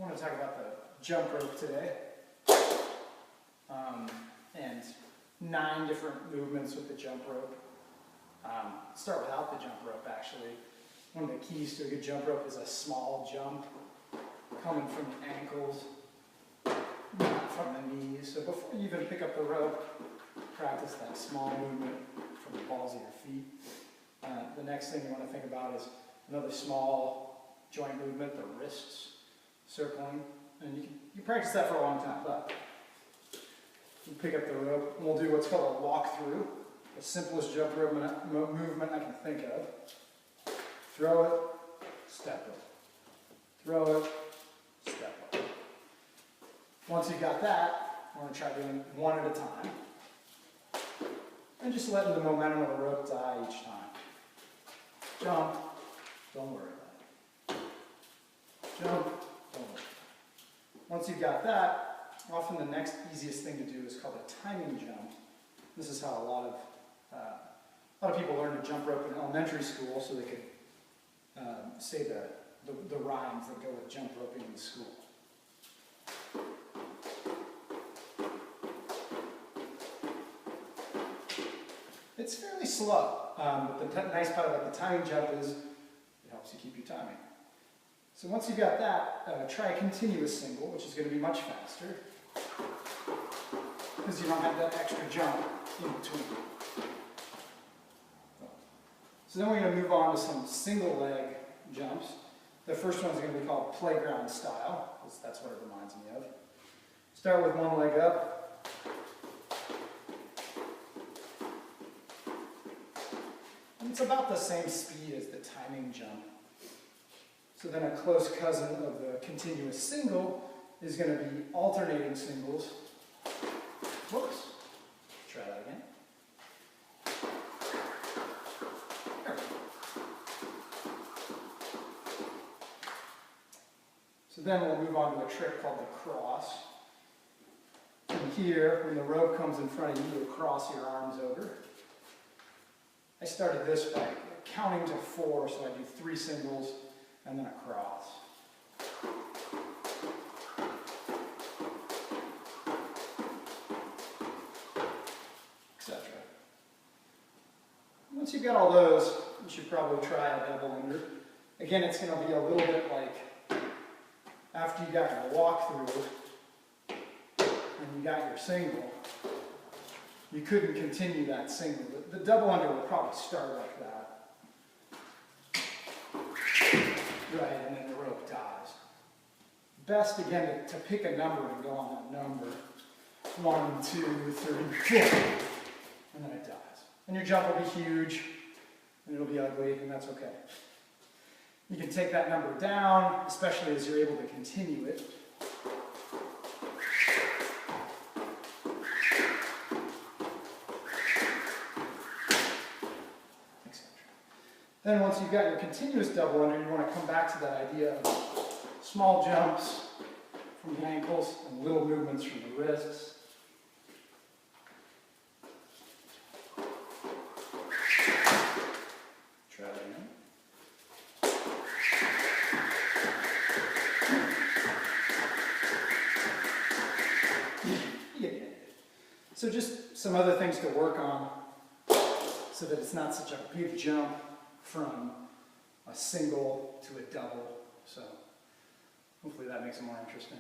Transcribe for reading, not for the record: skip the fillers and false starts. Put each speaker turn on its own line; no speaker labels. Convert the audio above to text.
I want to talk about the jump rope today, and 9 different movements with the jump rope. Start without the jump rope actually. One of the keys to a good jump rope is a small jump coming from the ankles, not from the knees. So before you even pick up the rope, practice that small movement from the balls of your feet. The next thing you want to think about is another small joint movement, the wrists circling. And you practice that for a long time, but you pick up the rope, and we'll do what's called a walk-through, the simplest jump rope movement I can think of. Throw it, step it. Throw it, step it. Once you've got that, we're going to try doing one at a time. And just letting the momentum of the rope die each time. Jump, don't worry about it. Jump, don't worry. Once you've got that, often the next easiest thing to do is called a timing jump. This is how a lot of people learn to jump rope in elementary school so they could say the rhymes that go with jump roping in school. It's fairly slow, but the nice part about the timing jump is it helps you keep your timing. So once you've got that, try a continuous single, which is going to be much faster, because you don't have that extra jump in between. So then we're going to move on to some single leg jumps. The first one is going to be called playground style, because that's what it reminds me of. Start with one leg up. And it's about the same speed as the timing jump. So then a close cousin of the continuous single is going to be alternating singles. Whoops. Try that again. There we go. So then we'll move on to a trick called the cross. And here, when the rope comes in front of you, you'll cross your arms over. I started this by counting to 4, so I do 3 singles and then a cross. Etc. Once you've got all those, you should probably try a double under. Again, it's going to be a little bit like after you got your walk-through and you got your single, you couldn't continue that single. The double under will probably start like that. Right, and then the rope dies. Best, again, to pick a number and go on that number. 1, 2, 3, 4. And then it dies. And your jump will be huge, and it'll be ugly, and that's okay. You can take that number down, especially as you're able to continue it. Then once you've got your continuous double under, you want to come back to that idea of small jumps from the ankles and little movements from the wrists. Try that again. Yeah. So just some other things to work on so that it's not such a big jump from a single to a double. So hopefully that makes it more interesting.